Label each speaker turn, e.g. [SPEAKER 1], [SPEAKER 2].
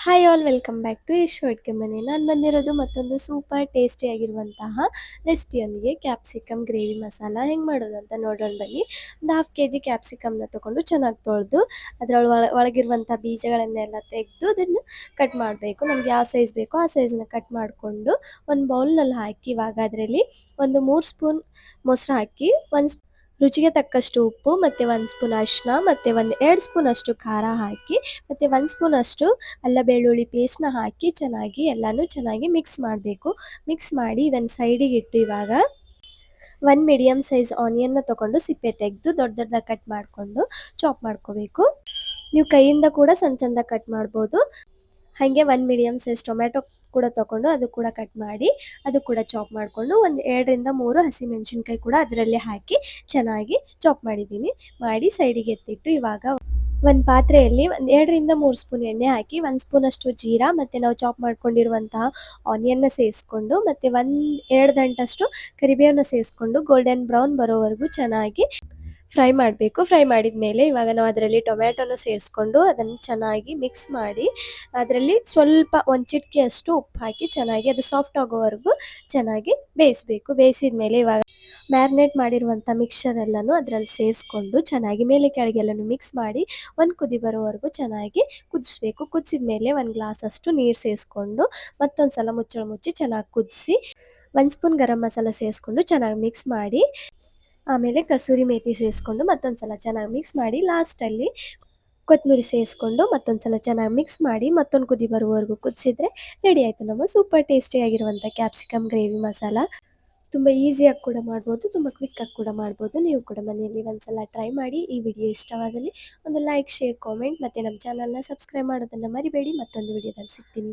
[SPEAKER 1] Hi all welcome back to Yash ಅಡುಗೆ ಮನೆ. ನಾನು ಬಂದಿರೋದು ಮತ್ತೊಂದು ಸೂಪರ್ ಟೇಸ್ಟಿಯಾಗಿರುವಂತಹ ರೆಸಿಪಿಯೊಂದಿಗೆ. ಕ್ಯಾಪ್ಸಿಕಮ್ ಗ್ರೇವಿ ಮಸಾಲ ಹೆಂಗೆ ಮಾಡೋದು ಅಂತ ನೋಡೋಣ ಬನ್ನಿ. ಒಂದು ಹಾಫ್ kg ಕ್ಯಾಪ್ಸಿಕಮ್ನ ತೊಗೊಂಡು ಚೆನ್ನಾಗಿ ತೊಳೆದು ಒಳಗಿರುವಂಥ ಬೀಜಗಳನ್ನೆಲ್ಲ ತೆಗೆದು ಅದನ್ನು ಕಟ್ ಮಾಡಬೇಕು. ನಮ್ಗೆ ಯಾವ ಸೈಜ್ ಬೇಕೋ ಆ ಸೈಜನ್ನ ಕಟ್ ಮಾಡಿಕೊಂಡು ಒಂದು ಬೌಲ್ನಲ್ಲಿ ಹಾಕಿ, ಇವಾಗ ಅದರಲ್ಲಿ ಒಂದು 3 ಸ್ಪೂನ್ ಮೊಸರು ಹಾಕಿ, ರುಚಿಗೆ ತಕ್ಕಷ್ಟು ಉಪ್ಪು ಮತ್ತು 1 ಸ್ಪೂನ್ ಅರಿಶಿನ ಮತ್ತು 2 ಸ್ಪೂನ್ ಅಷ್ಟು ಖಾರ ಹಾಕಿ, ಮತ್ತು 1 ಸ್ಪೂನ್ ಅಷ್ಟು ಅಲ್ಲ ಬೆಳ್ಳುಳ್ಳಿ ಪೇಸ್ಟ್ನ ಹಾಕಿ ಎಲ್ಲನೂ ಚೆನ್ನಾಗಿ ಮಿಕ್ಸ್ ಮಾಡಬೇಕು. ಮಿಕ್ಸ್ ಮಾಡಿ ಇದನ್ನು ಸೈಡಿಗೆ ಇಟ್ಟು, ಇವಾಗ 1 ಮೀಡಿಯಮ್ ಸೈಜ್ ಆನಿಯನ್ನ ತೊಗೊಂಡು ಸಿಪ್ಪೆ ತೆಗೆದು ದೊಡ್ಡ ದೊಡ್ಡದಾಗಿ ಕಟ್ ಮಾಡಿಕೊಂಡು ಚಾಪ್ ಮಾಡ್ಕೋಬೇಕು. ನೀವು ಕೈಯಿಂದ ಕೂಡ ಸಣ್ಣ ಸಣ್ಣದಾಗಿ ಕಟ್ ಮಾಡ್ಬೋದು. ಹಾಗೆ 1 ಮೀಡಿಯಮ್ ಸೈಜ್ ಟೊಮ್ಯಾಟೊ ಕೂಡ ತೊಗೊಂಡು ಅದು ಕೂಡ ಕಟ್ ಮಾಡಿ ಅದು ಕೂಡ ಚಾಪ್ ಮಾಡಿಕೊಂಡು, ಒಂದು 2ರಿಂದ 3 ಹಸಿಮೆಣಸಿನ್ಕಾಯಿ ಕೂಡ ಅದರಲ್ಲೇ ಹಾಕಿ ಚೆನ್ನಾಗಿ ಚಾಪ್ ಮಾಡಿ ಸೈಡಿಗೆ ಎತ್ತಿಟ್ಟು, ಇವಾಗ ಒಂದು ಪಾತ್ರೆಯಲ್ಲಿ 2ರಿಂದ 3 ಸ್ಪೂನ್ ಎಣ್ಣೆ ಹಾಕಿ 1 ಸ್ಪೂನ್ ಅಷ್ಟು ಜೀರಾ ಮತ್ತು ನಾವು ಚಾಪ್ ಮಾಡ್ಕೊಂಡಿರುವಂತಹ ಆನಿಯನ್ನ ಸೇರಿಸ್ಕೊಂಡು, ಮತ್ತು 2 ದಂಟಷ್ಟು ಕರಿಬೇವನ್ನ ಸೇರಿಸ್ಕೊಂಡು ಗೋಲ್ಡನ್ ಬ್ರೌನ್ ಬರೋವರೆಗೂ ಚೆನ್ನಾಗಿ ಫ್ರೈ ಮಾಡಬೇಕು. ಫ್ರೈ ಮಾಡಿದ ಮೇಲೆ ಇವಾಗ ನಾವು ಅದರಲ್ಲಿ ಟೊಮ್ಯಾಟೊನ ಸೇರಿಸ್ಕೊಂಡು ಅದನ್ನು ಚೆನ್ನಾಗಿ ಮಿಕ್ಸ್ ಮಾಡಿ, ಅದರಲ್ಲಿ ಸ್ವಲ್ಪ ಒಂದು ಚಿಟಿಕೆಯಷ್ಟು ಉಪ್ಪು ಹಾಕಿ ಚೆನ್ನಾಗಿ ಅದು ಸಾಫ್ಟ್ ಆಗೋವರೆಗೂ ಚೆನ್ನಾಗಿ ಬೇಯಿಸಬೇಕು. ಬೇಯಿಸಿದ ಮೇಲೆ ಇವಾಗ ಮ್ಯಾರಿನೇಟ್ ಮಾಡಿರುವಂಥ ಮಿಕ್ಸ್ಚರ್ ಎಲ್ಲನೂ ಅದರಲ್ಲಿ ಸೇರಿಸ್ಕೊಂಡು ಚೆನ್ನಾಗಿ ಮೇಲೆ ಕೆಳಗೆಲ್ಲನೂ ಮಿಕ್ಸ್ ಮಾಡಿ ಒಂದು ಕುದಿ ಬರೋವರೆಗೂ ಚೆನ್ನಾಗಿ ಕುದಿಸ್ಬೇಕು. ಕುದಿಸಿದ ಮೇಲೆ 1 ಗ್ಲಾಸ್ ಅಷ್ಟು ನೀರು ಸೇರಿಸ್ಕೊಂಡು ಮತ್ತೊಂದು ಸಲ ಮುಚ್ಚಳ ಮುಚ್ಚಿ ಚೆನ್ನಾಗಿ ಕುದಿಸಿ, 1 ಸ್ಪೂನ್ ಗರಂ ಮಸಾಲ ಸೇರಿಸ್ಕೊಂಡು ಚೆನ್ನಾಗಿ ಮಿಕ್ಸ್ ಮಾಡಿ, ಆಮೇಲೆ ಕಸೂರಿ ಮೇಥಿ ಸೇರಿಸ್ಕೊಂಡು ಮತ್ತೊಂದು ಸಲ ಚೆನ್ನಾಗಿ ಮಿಕ್ಸ್ ಮಾಡಿ, ಲಾಸ್ಟಲ್ಲಿ ಕೊತ್ತಂಬರಿ ಸೇರಿಸ್ಕೊಂಡು ಮತ್ತೊಂದು ಸಲ ಚೆನ್ನಾಗಿ ಮಿಕ್ಸ್ ಮಾಡಿ ಮತ್ತೊಂದು ಕುದಿ ಬರುವವರೆಗೂ ಕುದಿಸಿದ್ರೆ ರೆಡಿ ಆಯಿತು ನಮ್ಮ ಸೂಪರ್ ಟೇಸ್ಟಿಯಾಗಿರುವಂಥ ಕ್ಯಾಪ್ಸಿಕಮ್ ಗ್ರೇವಿ ಮಸಾಲ. ತುಂಬ ಈಸಿಯಾಗಿ ಕೂಡ ಮಾಡ್ಬೋದು, ತುಂಬ ಕ್ವಿಕ್ಕಾಗಿ ಕೂಡ ಮಾಡ್ಬೋದು. ನೀವು ಕೂಡ ಮನೆಯಲ್ಲಿ ಒಂದ್ಸಲ ಟ್ರೈ ಮಾಡಿ. ಈ ವಿಡಿಯೋ ಇಷ್ಟವಾದಲ್ಲಿ ಒಂದು ಲೈಕ್, ಶೇರ್, ಕಾಮೆಂಟ್ ಮತ್ತು ನಮ್ಮ ಚಾನಲ್ನ ಸಬ್ಸ್ಕ್ರೈಬ್ ಮಾಡೋದನ್ನು ಮರಿಬೇಡಿ. ಮತ್ತೊಂದು ವಿಡಿಯೋದಲ್ಲಿ ಸಿಗ್ತೀನಿ.